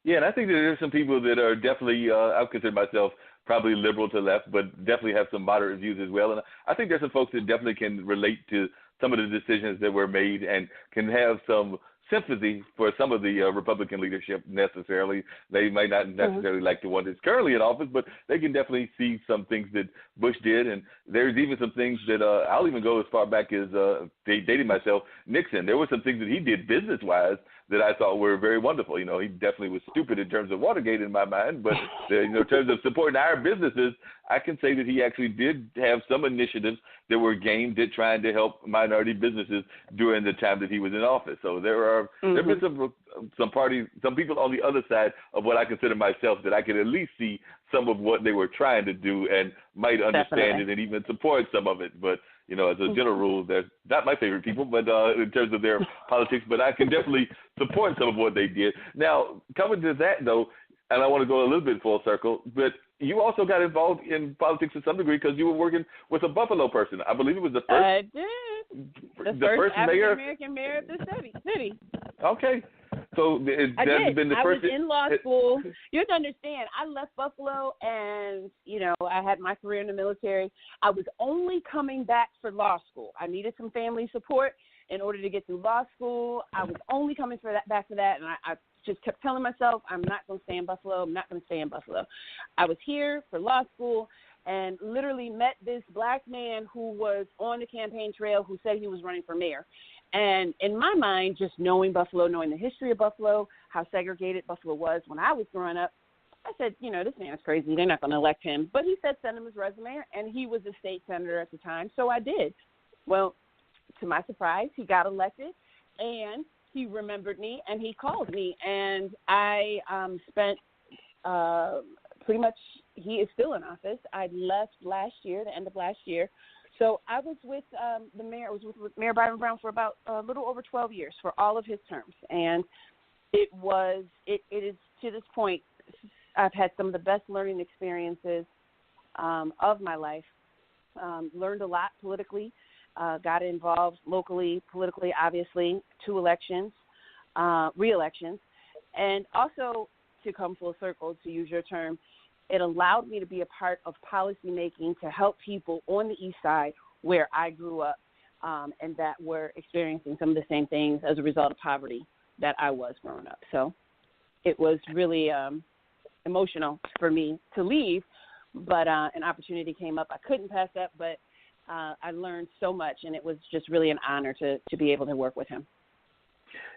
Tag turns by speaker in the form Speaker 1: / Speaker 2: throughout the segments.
Speaker 1: Yeah, and I think that there's some people that are definitely, I would consider myself probably liberal to left, but definitely have some moderate views as well. And I think there's some folks that definitely can relate to some of the decisions that were made and can have some sympathy for some of the Republican leadership necessarily. They might not necessarily like the one that's currently in office, but they can definitely see some things that Bush did. And there's even some things that I'll even go as far back as dating myself, Nixon. There were some things that he did business-wise that I thought were very wonderful. You know, he definitely was stupid in terms of Watergate in my mind, but you know, in terms of supporting our businesses, I can say that he actually did have some initiatives that were aimed at trying to help minority businesses during the time that he was in office. So there have been some people on the other side of what I consider myself that I could at least see some of what they were trying to do and might understand it and even support some of it. But you know, as a general rule, they're not my favorite people, but in terms of their politics, but I can definitely support some of what they did. Now, coming to that, though, and I want to go a little bit full circle, but you also got involved in politics to some degree because you were working with a Buffalo person. I believe it was the first.
Speaker 2: I did. The first African-American mayor of the city.
Speaker 1: Okay. So that's been the first.
Speaker 2: I was in law school. You have to understand, I left Buffalo and, you know, I had my career in the military. I was only coming back for law school. I needed some family support in order to get through law school. I was only coming back for that, and I just kept telling myself, I'm not going to stay in Buffalo. I'm not going to stay in Buffalo. I was here for law school and literally met this black man who was on the campaign trail who said he was running for mayor. And in my mind, just knowing Buffalo, knowing the history of Buffalo, how segregated Buffalo was when I was growing up, I said, you know, this man's crazy. They're not going to elect him. But he said send him his resume, and he was a state senator at the time, so I did. Well, to my surprise, he got elected, and he remembered me, and he called me. And I spent pretty much, he is still in office. I left last year, the end of last year. So I was with the mayor. I was with Mayor Byron Brown for about a little over 12 years for all of his terms, and it is to this point. I've had some of the best learning experiences of my life. Learned a lot politically. Got involved locally, politically, obviously. 2 elections, re-elections, and also to come full circle, to use your term. It allowed me to be a part of policymaking to help people on the East Side where I grew up and that were experiencing some of the same things as a result of poverty that I was growing up. So it was really emotional for me to leave, but an opportunity came up. I couldn't pass up, but I learned so much, and it was just really an honor to be able to work with him.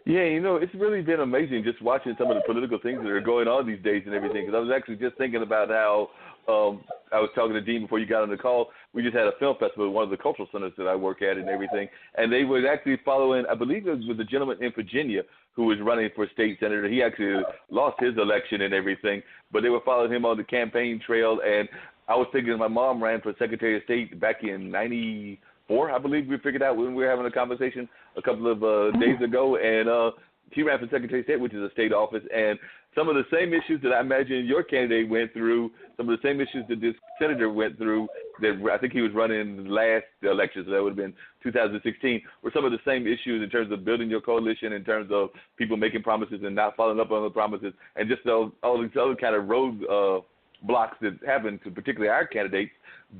Speaker 1: Yeah, you know, it's really been amazing just watching some of the political things that are going on these days and everything. Because I was actually just thinking about how I was talking to Dean before you got on the call. We just had a film festival at one of the cultural centers that I work at and everything. And they were actually following, I believe it was with the gentleman in Virginia who was running for state senator. He actually lost his election and everything, but they were following him on the campaign trail. And I was thinking my mom ran for Secretary of State back in 94, I believe we figured out when we were having a conversation a couple of days ago, and she ran for Secretary of State, which is a state office, and some of the same issues that I imagine your candidate went through, some of the same issues that this senator went through, that I think he was running last election, so that would have been 2016, were some of the same issues in terms of building your coalition, in terms of people making promises and not following up on the promises, and just all these other kind of road blocks that happened to particularly our candidates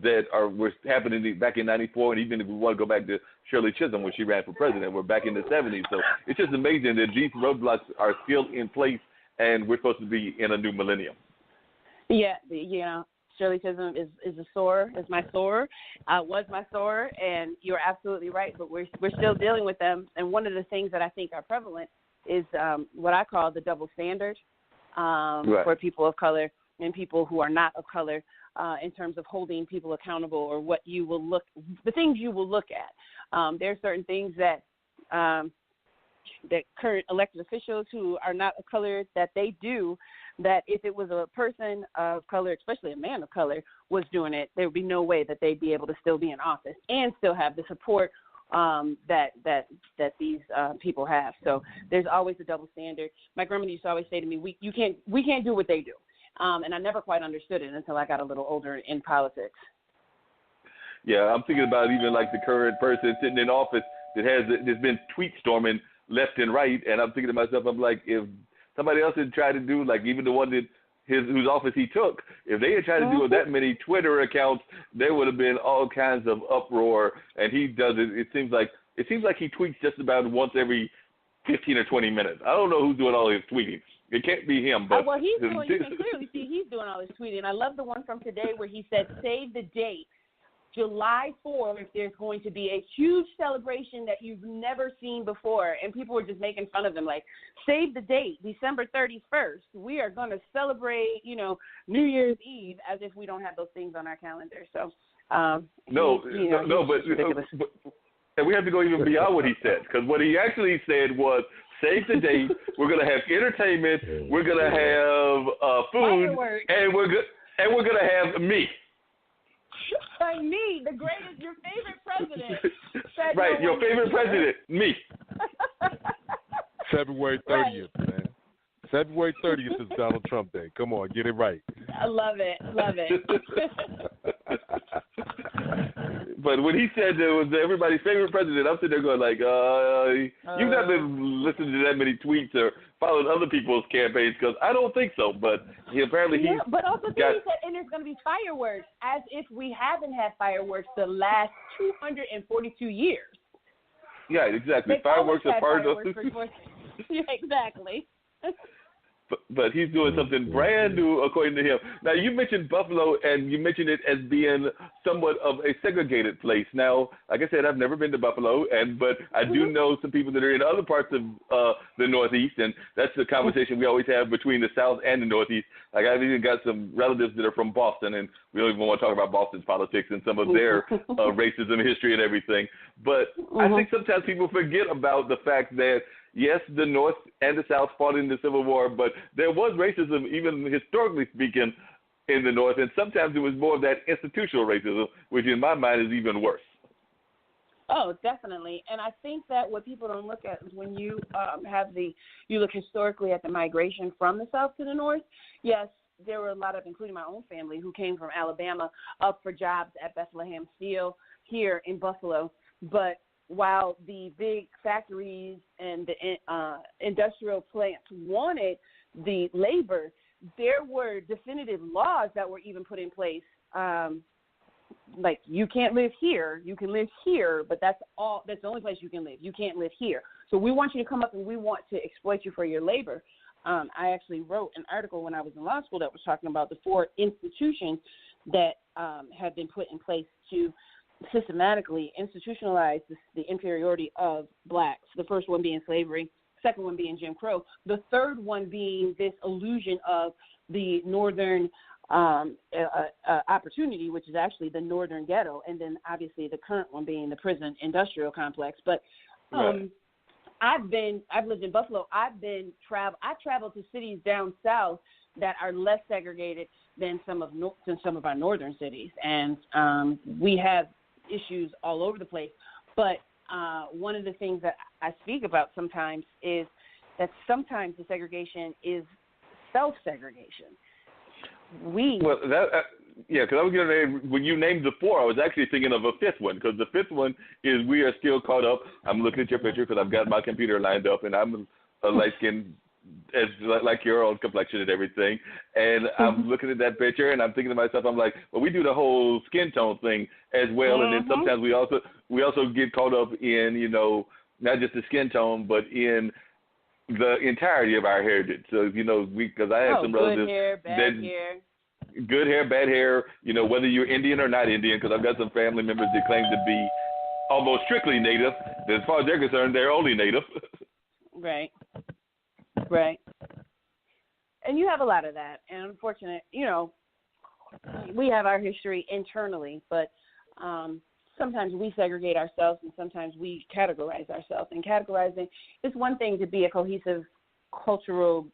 Speaker 1: that were happening back in 94, and even if we want to go back to Shirley Chisholm when she ran for president, we're back in the 70s. So it's just amazing that these roadblocks are still in place, and we're supposed to be in a new millennium.
Speaker 2: Yeah, Shirley Chisholm is my soarer, was my soarer, and you're absolutely right, but we're still dealing with them. And one of the things that I think are prevalent is what I call the double standard for people of color and people who are not of color in terms of holding people accountable or the things you will look at. There are certain things that current elected officials who are not of color that they do, that if it was a person of color, especially a man of color, was doing it, there would be no way that they'd be able to still be in office and still have the support that these people have. So there's always a double standard. My grandmother used to always say to me, we can't do what they do. And I never quite understood it until I got a little older in politics.
Speaker 1: Yeah, I'm thinking about even like the current person sitting in office that there's been tweet storming left and right, and I'm thinking to myself, I'm like, if somebody else had tried to do, like even the one that whose office he took, if they had tried to do that many Twitter accounts, there would have been all kinds of uproar. And he does it. It seems like he tweets just about once every 15 or 20 minutes. I don't know who's doing all his tweeting. It can't be him. But
Speaker 2: well, you can clearly see he's doing all his tweeting. I love the one from today where he said, "Save the date, July 4th. There's going to be a huge celebration that you've never seen before," and people were just making fun of him, like, "Save the date, December 31st. We are going to celebrate, New Year's Eve," as if we don't have those things on our calendar. So, but and we have to go even beyond what he said, because what he actually said was, "Save the date. We're going to have entertainment. We're going to have food, fireworks.
Speaker 1: and we're going to have me."
Speaker 2: Me, the greatest, your favorite president.
Speaker 1: Right, your favorite president, me.
Speaker 3: February 30th, man. February 30th is Donald Trump Day. Come on, get it right.
Speaker 2: I love it.
Speaker 1: But when he said it was everybody's favorite president, I'm sitting there going like, you've not been listening to that many tweets or following other people's campaigns, because I don't think so. But
Speaker 2: but also he said, and there's going to be fireworks, as if we haven't had fireworks the last 242 years.
Speaker 1: Yeah, exactly. Fireworks are part of
Speaker 2: Yeah, exactly.
Speaker 1: But he's doing something brand new, according to him. Now, you mentioned Buffalo, and you mentioned it as being somewhat of a segregated place. Now, like I said, I've never been to Buffalo, but I do know some people that are in other parts of the Northeast, and that's the conversation we always have between the South and the Northeast. Like, I've even got some relatives that are from Boston, and we don't even want to talk about Boston's politics and some of their racism history and everything. But I think sometimes people forget about the fact that, yes, the North and the South fought in the Civil War, but there was racism, even historically speaking, in the North, and sometimes it was more of that institutional racism, which in my mind is even worse.
Speaker 2: Oh, definitely. And I think that what people don't look at is when you you look historically at the migration from the South to the North, yes, there were a lot of, including my own family, who came from Alabama up for jobs at Bethlehem Steel here in Buffalo, but while the big factories and the industrial plants wanted the labor, there were definitive laws that were even put in place. Like, you can't live here. You can live here, but that's the only place you can live. You can't live here. So we want you to come up and we want to exploit you for your labor. I actually wrote an article when I was in law school that was talking about the 4 institutions that have been put in place to systematically institutionalize the inferiority of blacks. The first one being slavery, second one being Jim Crow, the third one being this illusion of the northern opportunity, which is actually the northern ghetto, and then obviously the current one being the prison industrial complex. But I've lived in Buffalo. I traveled to cities down south that are less segregated than some of our northern cities, and we have issues all over the place. But one of the things that I speak about sometimes is that sometimes the segregation is self-segregation. Because I was going to when you named the 4, I was actually thinking of a 5th one, because the 5th one is we are still caught up. I'm looking at your picture because I've got my computer lined up, and I'm a light-skinned, as like your own complexion and everything, and I'm looking at that picture and I'm thinking to myself, I'm like, well, we do the whole skin tone thing as well, and then sometimes we also get caught up in, not just the skin tone, but in the entirety of our heritage. So, because I have some relatives good hair, bad hair.
Speaker 1: Good hair, bad hair, whether you're Indian or not Indian, because I've got some family members that claim to be almost strictly Native. As far as they're concerned, they're only Native.
Speaker 2: Right. And you have a lot of that. And unfortunately, we have our history internally, but sometimes we segregate ourselves and sometimes we categorize ourselves. And categorizing is one thing to be a cohesive cultural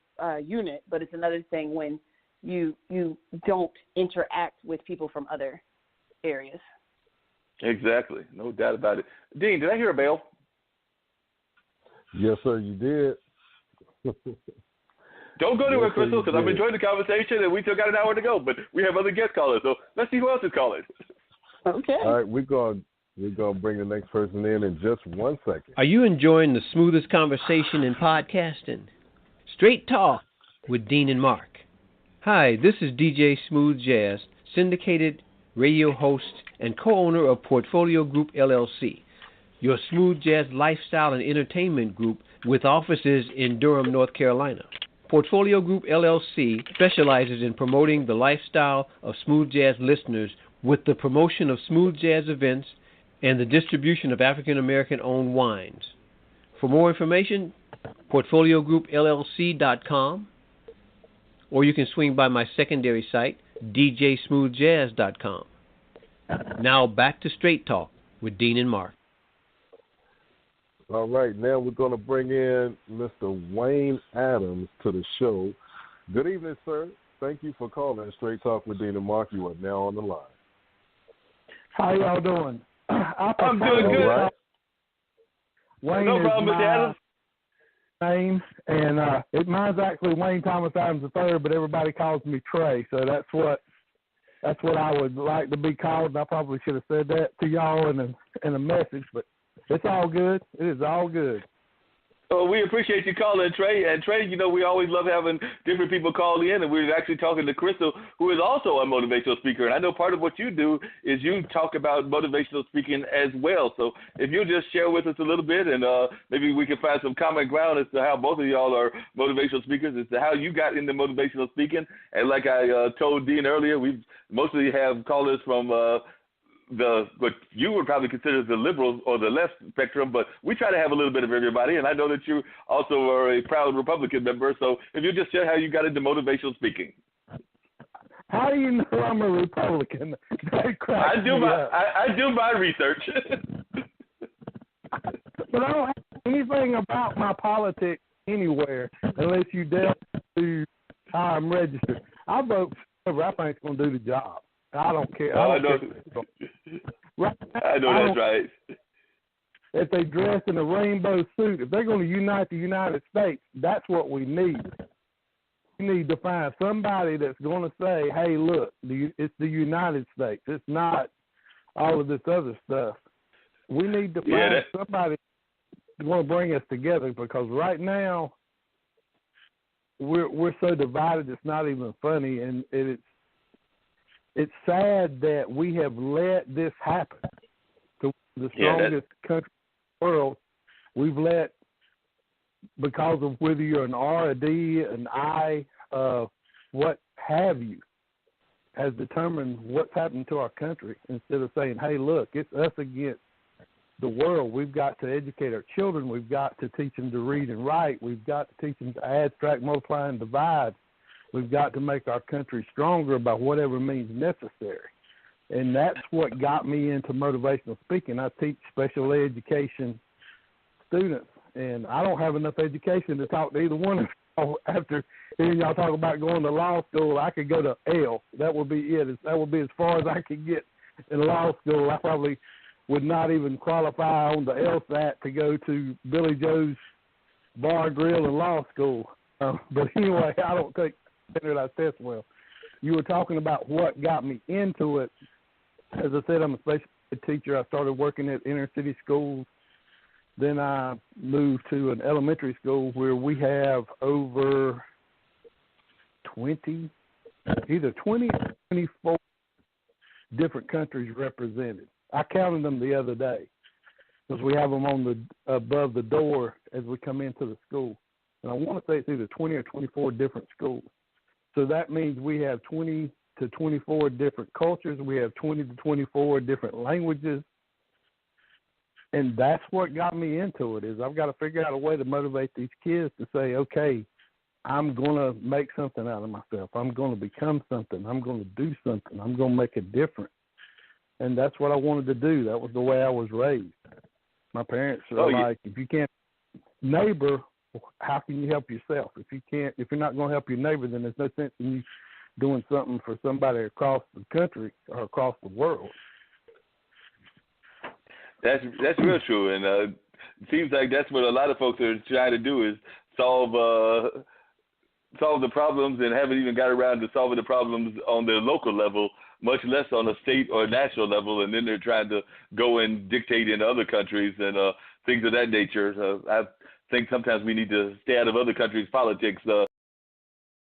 Speaker 2: unit, but it's another thing when you don't interact with people from other areas.
Speaker 1: Exactly. No doubt about it. Dean, did I hear a bell?
Speaker 3: Yes, sir, you did.
Speaker 1: Don't go anywhere, Crystal, because I'm enjoying the conversation, and we still got an hour to go, but we have other guest callers, so let's see who else is calling.
Speaker 2: Okay.
Speaker 3: All right, we're going to bring the next person in just 1 second.
Speaker 4: Are you enjoying the smoothest conversation in podcasting? Straight Talk with Dean and Mark. Hi, this is DJ Smooth Jazz, syndicated radio host and co-owner of Portfolio Group LLC, your smooth jazz lifestyle and entertainment group with offices in Durham, North Carolina. Portfolio Group LLC specializes in promoting the lifestyle of smooth jazz listeners with the promotion of smooth jazz events and the distribution of African American owned wines. For more information, portfoliogroup.llc.com, or you can swing by my secondary site, djsmoothjazz.com. Now back to Straight Talk with Dean and Mark.
Speaker 3: All right, now we're going to bring in Mr. Wayne Adams to the show. Good evening, sir. Thank you for calling Straight Talk with Dean and Mark. You are now on the line.
Speaker 5: How y'all doing?
Speaker 1: I'm doing good.
Speaker 3: Right.
Speaker 5: Wayne
Speaker 1: no problem, Mr. Adams.
Speaker 5: Name, and mine's actually Wayne Thomas Adams III, but everybody calls me Trey, so that's what I would like to be called. And I probably should have said that to y'all in a message, but it's all good. It is all good.
Speaker 1: Well, we appreciate you calling, Trey. And Trey, you know, we always love having different people call in, and we're actually talking to Crystal, who is also a motivational speaker. And I know part of what you do is you talk about motivational speaking as well. So if you'll just share with us a little bit, and maybe we can find some common ground as to how both of y'all are motivational speakers, as to how you got into motivational speaking. And like I told Dean earlier, we mostly have callers from what you would probably consider the liberal or the left spectrum, but we try to have a little bit of everybody, and I know that you also are a proud Republican member, so if you just share how you got into motivational speaking.
Speaker 5: How do you know I'm a Republican?
Speaker 1: I do my research.
Speaker 5: But I don't have anything about my politics anywhere unless you delve to how I'm registered. I vote for whoever I think is going to do the job. I don't care.
Speaker 1: I know that's right.
Speaker 5: If they dress in a rainbow suit, if they're going to unite the United States, that's what we need. We need to find somebody that's going to say, hey, look, it's the United States. It's not all of this other stuff. We need to find somebody that's going to bring us together, because right now we're so divided it's not even funny, and it's sad that we have let this happen to the strongest country in the world. We've let, because of whether you're an R, a D, an I, what have you, has determined what's happened to our country, instead of saying, hey, look, it's us against the world. We've got to educate our children. We've got to teach them to read and write. We've got to teach them to add, subtract, multiply, and divide. We've got to make our country stronger by whatever means necessary. And that's what got me into motivational speaking. I teach special education students, and I don't have enough education to talk to either one of y'all. After hearing y'all talk about going to law school, I could go to L. That would be it. That would be as far as I could get in law school. I probably would not even qualify on the LSAT to go to Billy Joe's Bar, Grill, and Law School. But anyway, I don't take I test well. You were talking about what got me into it. As I said, I'm a special ed teacher. I started working at inner city schools. Then I moved to an elementary school where we have over 20 or 24 different countries represented. I counted them the other day because we have them on above the door as we come into the school. And I want to say it's either 20 or 24 different schools. So that means we have 20 to 24 different cultures. We have 20 to 24 different languages. And that's what got me into it, is I've got to figure out a way to motivate these kids to say, okay, I'm going to make something out of myself. I'm going to become something. I'm going to do something. I'm going to make a difference. And that's what I wanted to do. That was the way I was raised. My parents are like, if you can't neighbor, how can you help yourself? If you're not going to help your neighbor, then there's no sense in you doing something for somebody across the country or across the world.
Speaker 1: That's real true, and it seems like that's what a lot of folks are trying to do, is solve the problems, and haven't even got around to solving the problems on their local level, much less on a state or national level, and then they're trying to go and dictate in other countries and things of that nature. I've think sometimes we need to stay out of other countries' politics